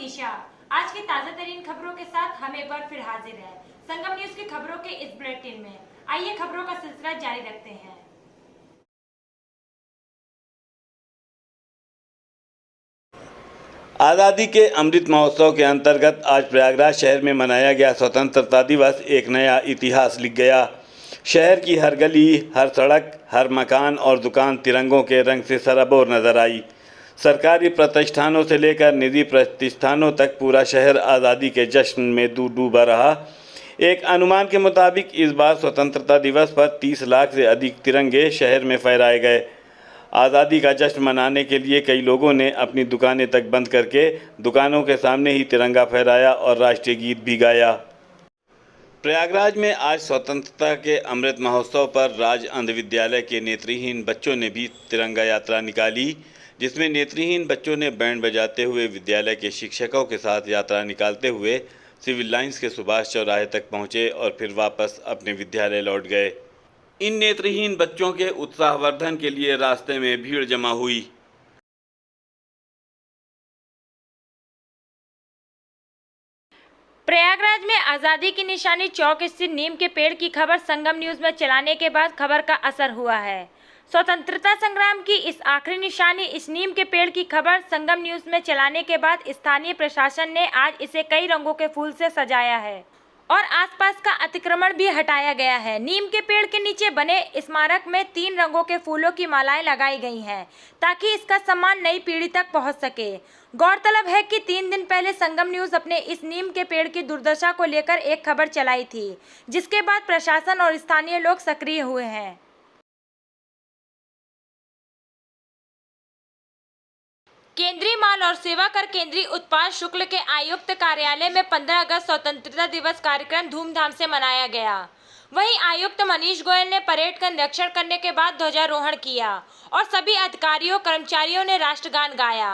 निशा। आज की ताजा तरीन खबरों के साथ हम एक बार फिर हाजिर हैं संगम न्यूज की खबरों के इस बुलेटिन में। आइए खबरों का सिलसिला जारी रखते हैं। आज़ादी के अमृत महोत्सव के अंतर्गत आज प्रयागराज शहर में मनाया गया स्वतंत्रता दिवस एक नया इतिहास लिख गया। शहर की हर गली, हर सड़क, हर मकान और दुकान तिरंगों के रंग से सराबोर नजर आई। सरकारी प्रतिष्ठानों से लेकर निजी प्रतिष्ठानों तक पूरा शहर आज़ादी के जश्न में डूबा रहा। एक अनुमान के मुताबिक इस बार स्वतंत्रता दिवस पर 30 लाख से अधिक तिरंगे शहर में फहराए गए। आज़ादी का जश्न मनाने के लिए कई लोगों ने अपनी दुकानें तक बंद करके दुकानों के सामने ही तिरंगा फहराया और राष्ट्रीय गीत भी गाया। प्रयागराज में आज स्वतंत्रता के अमृत महोत्सव पर राज अंध विद्यालय के नेत्रहीन बच्चों ने भी तिरंगा यात्रा निकाली, जिसमें नेत्रहीन बच्चों ने बैंड बजाते हुए विद्यालय के शिक्षकों के साथ यात्रा निकालते हुए सिविल लाइंस के सुभाष चौराहे तक पहुंचे और फिर वापस अपने विद्यालय लौट गए। इन नेत्रहीन बच्चों के उत्साहवर्धन के लिए रास्ते में भीड़ जमा हुई। प्रयागराज में आजादी की निशानी चौक स्थित नीम के पेड़ की खबर संगम न्यूज में चलाने के बाद खबर का असर हुआ है। स्वतंत्रता संग्राम की इस आखिरी निशानी इस नीम के पेड़ की खबर संगम न्यूज में चलाने के बाद स्थानीय प्रशासन ने आज इसे कई रंगों के फूल से सजाया है और आसपास का अतिक्रमण भी हटाया गया है। नीम के पेड़ के नीचे बने स्मारक में 3 रंगों के फूलों की मालाएं लगाई गई हैं ताकि इसका सम्मान नई पीढ़ी तक पहुंच सके। गौरतलब है कि 3 दिन पहले संगम न्यूज अपने इस नीम के पेड़ की दुर्दशा को लेकर एक खबर चलाई थी, जिसके बाद प्रशासन और स्थानीय लोग सक्रिय हुए हैं। केंद्रीय माल और सेवा कर केंद्रीय उत्पाद शुल्क के आयुक्त कार्यालय में 15 अगस्त स्वतंत्रता दिवस कार्यक्रम धूमधाम से मनाया गया। वहीं आयुक्त मनीष गोयल ने परेड का निरीक्षण करने के बाद ध्वजारोहण किया और सभी अधिकारियों कर्मचारियों ने राष्ट्रगान गाया।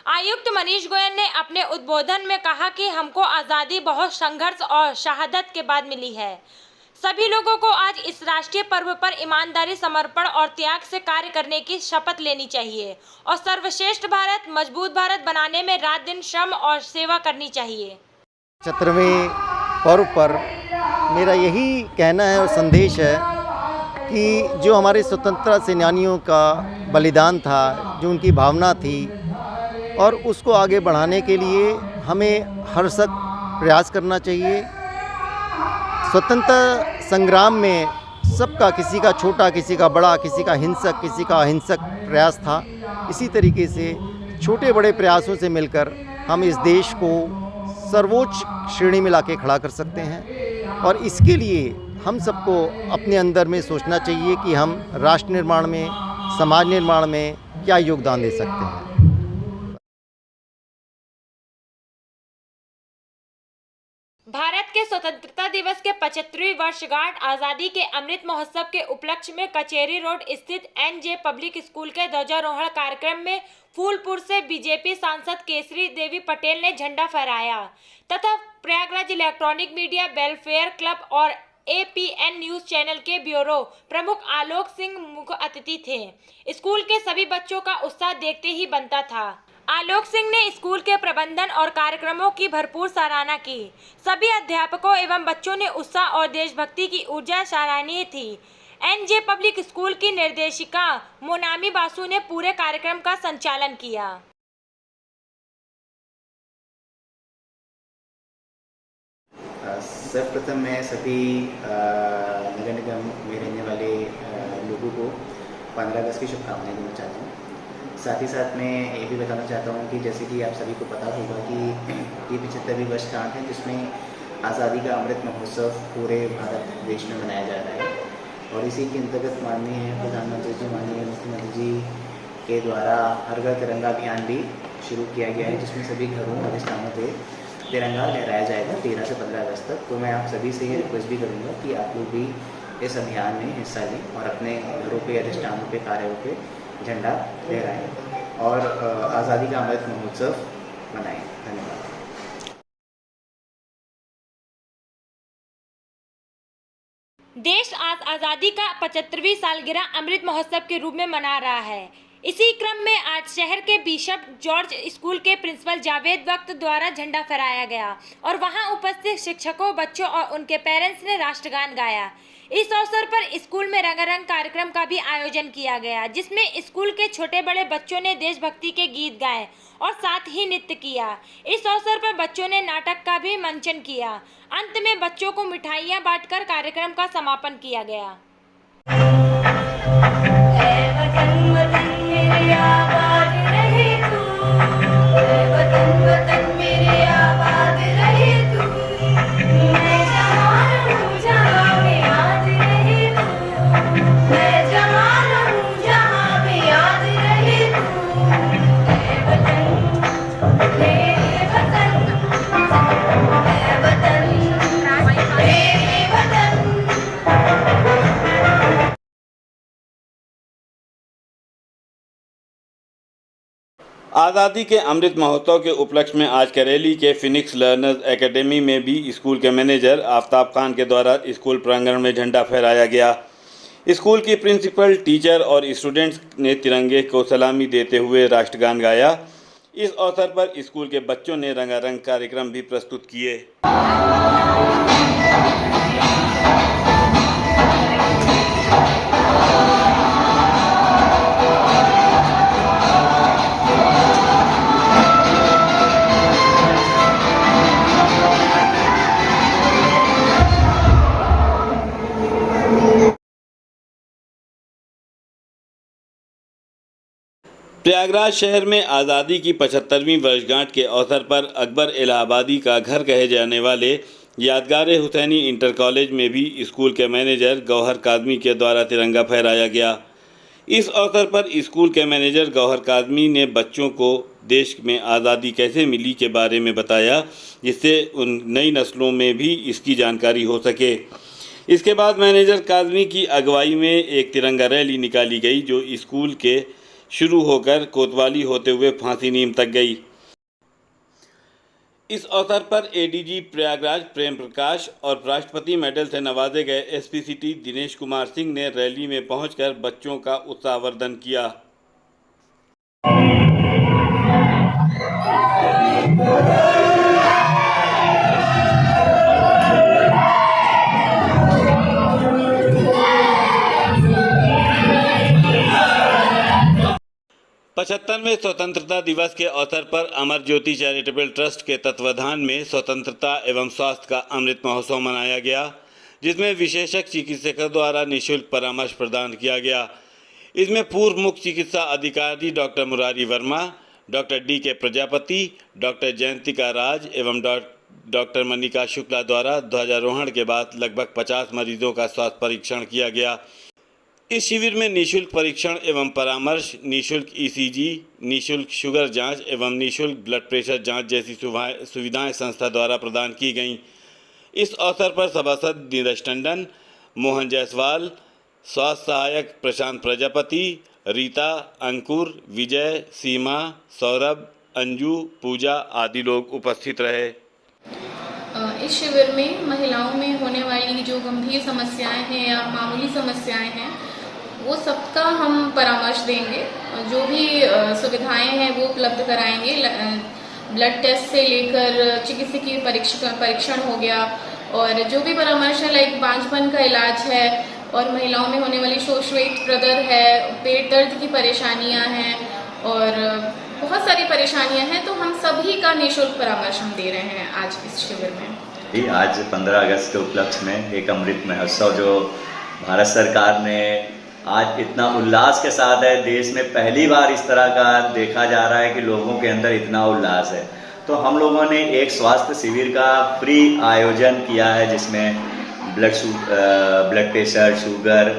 आयुक्त मनीष गोयल ने अपने उद्बोधन में कहा कि हमको आज़ादी बहुत संघर्ष और शहादत के बाद मिली है। सभी लोगों को आज इस राष्ट्रीय पर्व पर ईमानदारी, समर्पण और त्याग से कार्य करने की शपथ लेनी चाहिए और सर्वश्रेष्ठ भारत, मजबूत भारत बनाने में रात दिन श्रम और सेवा करनी चाहिए। 75वें पर्व पर मेरा यही कहना है और संदेश है कि जो हमारे स्वतंत्रता सेनानियों का बलिदान था, जो उनकी भावना थी और उसको आगे बढ़ाने के लिए हमें हरसक प्रयास करना चाहिए। स्वतंत्रता संग्राम में सबका, किसी का छोटा, किसी का बड़ा, किसी का हिंसक, किसी का अहिंसक प्रयास था। इसी तरीके से छोटे बड़े प्रयासों से मिलकर हम इस देश को सर्वोच्च श्रेणी में लाके खड़ा कर सकते हैं और इसके लिए हम सबको अपने अंदर में सोचना चाहिए कि हम राष्ट्र निर्माण में, समाज निर्माण में क्या योगदान दे सकते हैं। भारत के स्वतंत्रता दिवस के 75वीं वर्षगांठ आज़ादी के अमृत महोत्सव के उपलक्ष्य में कचेरी रोड स्थित एनजे पब्लिक स्कूल के ध्वजारोहण कार्यक्रम में फूलपुर से बीजेपी सांसद केसरी देवी पटेल ने झंडा फहराया तथा Prayagraj electronic media welfare club और APN न्यूज चैनल के ब्यूरो प्रमुख आलोक सिंह मुख्य अतिथि थे। स्कूल के सभी बच्चों का उत्साह देखते ही बनता था। आलोक सिंह ने स्कूल के प्रबंधन और कार्यक्रमों की भरपूर सराहना की। सभी अध्यापकों एवं बच्चों ने उत्साह और देशभक्ति की ऊर्जा सराहनीय थी। एनजे पब्लिक स्कूल की निर्देशिका मोनामी बासु ने पूरे कार्यक्रम का संचालन किया। सर्वप्रथम मैं सभी नगर निगम में रहने वाले लोगों को 15 अगस्त की शुभकामनाएं देना चाहता हूँ। साथ ही साथ मैं ये भी बताना चाहता हूँ कि जैसे कि आप सभी को पता होगा कि ये 75वीं वर्षगांठ है, जिसमें आज़ादी का अमृत महोत्सव पूरे भारत देश में मनाया जा रहा है और इसी के अंतर्गत माननीय प्रधानमंत्री जी, माननीय मुख्यमंत्री जी के द्वारा हर घर तिरंगा अभियान भी शुरू किया गया है, जिसमें सभी घरों और स्थानों पर तिरंगा लहराया जाएगा 13 से 15 अगस्त तक। तो मैं आप सभी से ये रिक्वेस्ट भी करूँगा कि आप लोग भी इस अभियान में हिस्सा लें और अपने घरों पे, अधिष्ठानों पे, कार्यों पे झंडा लहराएं और आज़ादी का अमृत महोत्सव मनाएं। धन्यवाद। देश आज आज़ादी का 75वीं सालगिरह अमृत महोत्सव के रूप में मना रहा है। इसी क्रम में आज शहर के बिशप जॉर्ज स्कूल के प्रिंसिपल जावेद वक्त द्वारा झंडा फहराया गया और वहां उपस्थित शिक्षकों, बच्चों और उनके पेरेंट्स ने राष्ट्रगान गाया। इस अवसर पर स्कूल में रंगारंग कार्यक्रम का भी आयोजन किया गया, जिसमें स्कूल के छोटे बड़े बच्चों ने देशभक्ति के गीत गाए और साथ ही नृत्य किया। इस अवसर पर बच्चों ने नाटक का भी मंचन किया। अंत में बच्चों को मिठाइयां बांटकर कार्यक्रम का समापन किया गया। आज़ादी के अमृत महोत्सव के उपलक्ष्य में आज करेली के फिनिक्स लर्नर्स एकेडमी में भी स्कूल के मैनेजर आफ्ताब खान के द्वारा स्कूल प्रांगण में झंडा फहराया गया। स्कूल की प्रिंसिपल, टीचर और स्टूडेंट्स ने तिरंगे को सलामी देते हुए राष्ट्रगान गाया। इस अवसर पर स्कूल के बच्चों ने रंगारंग कार्यक्रम भी प्रस्तुत किए। प्रयागराज शहर में आज़ादी की 75वीं वर्षगांठ के अवसर पर अकबर इलाहाबादी का घर कहे जाने वाले यादगार हुसैनी इंटर कॉलेज में भी स्कूल के मैनेजर गौहर काज़मी के द्वारा तिरंगा फहराया गया। इस अवसर पर स्कूल के मैनेजर गौहर काज़मी ने बच्चों को देश में आज़ादी कैसे मिली के बारे में बताया, जिससे उन नई नस्लों में भी इसकी जानकारी हो सके। इसके बाद मैनेजर काज़मी की अगुवाई में एक तिरंगा रैली निकाली गई, जो स्कूल के शुरू होकर कोतवाली होते हुए फांसी नीम तक गई। इस अवसर पर एडीजी प्रयागराज प्रेम प्रकाश और राष्ट्रपति मेडल से नवाजे गए एसपी सिटी दिनेश कुमार सिंह ने रैली में पहुंचकर बच्चों का उत्साहवर्धन किया। पचहत्तरवें स्वतंत्रता दिवस के अवसर पर अमर ज्योति चैरिटेबल ट्रस्ट के तत्वाधान में स्वतंत्रता एवं स्वास्थ्य का अमृत महोत्सव मनाया गया, जिसमें विशेषज्ञ चिकित्सकों द्वारा निःशुल्क परामर्श प्रदान किया गया। इसमें पूर्व मुख्य चिकित्सा अधिकारी doctor Murari Verma, doctor DK. Prajapati, doctor Jayantika Raj एवं डॉक्टर मनिका शुक्ला द्वारा ध्वजारोहण के बाद लगभग 50 मरीजों का स्वास्थ्य परीक्षण किया गया। इस शिविर में निःशुल्क परीक्षण एवं परामर्श, निःशुल्क ईसीजी, निःशुल्क शुगर जांच एवं निःशुल्क ब्लड प्रेशर जांच जैसी सुविधाएं संस्था द्वारा प्रदान की गईं। इस अवसर पर सभासद नीरज टंडन, मोहन जायसवाल, स्वास्थ्य सहायक प्रशांत प्रजापति, रीता, अंकुर, विजय, सीमा, सौरभ, अंजू, पूजा आदि लोग उपस्थित रहे। इस शिविर में महिलाओं में होने वाली जो गंभीर समस्याएं हैं या मामूली समस्याएं हैं, वो सबका हम परामर्श देंगे। जो भी सुविधाएं हैं वो उपलब्ध कराएंगे। ब्लड टेस्ट से लेकर चिकित्सकीय परीक्षण हो गया, और जो भी परामर्श है लाइक बांझपन का इलाज है, और महिलाओं में होने वाली शोषवेट प्रदर है, पेट दर्द की परेशानियां हैं और बहुत सारी परेशानियां हैं। तो हम सभी का निःशुल्क परामर्श हम दे रहे हैं आज इस शिविर में। आज 15 अगस्त के उपलक्ष्य में एक अमृत महोत्सव जो भारत सरकार ने आज इतना उल्लास के साथ है, देश में पहली बार इस तरह का देखा जा रहा है कि लोगों के अंदर इतना उल्लास है। तो हम लोगों ने एक स्वास्थ्य शिविर का फ्री आयोजन किया है, जिसमें ब्लड प्रेशर, शुगर,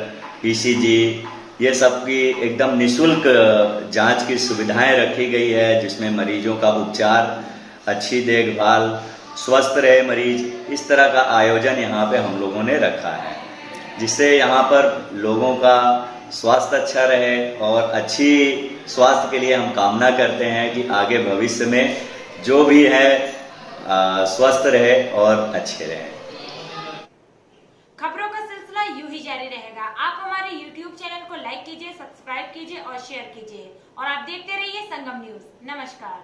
ईसीजी, ये सब की एकदम निःशुल्क जांच की सुविधाएं रखी गई है, जिसमें मरीजों का उपचार, अच्छी देखभाल, स्वस्थ रहे मरीज, इस तरह का आयोजन यहाँ पे हम लोगों ने रखा है, जिससे यहाँ पर लोगों का स्वास्थ्य अच्छा रहे। और अच्छी स्वास्थ्य के लिए हम कामना करते हैं कि आगे भविष्य में जो भी है स्वस्थ रहे और अच्छे रहे। खबरों का सिलसिला यूं ही जारी रहेगा। आप हमारे हमारे YouTube चैनल को लाइक कीजिए, सब्सक्राइब कीजिए और शेयर कीजिए और आप देखते रहिए संगम न्यूज। नमस्कार।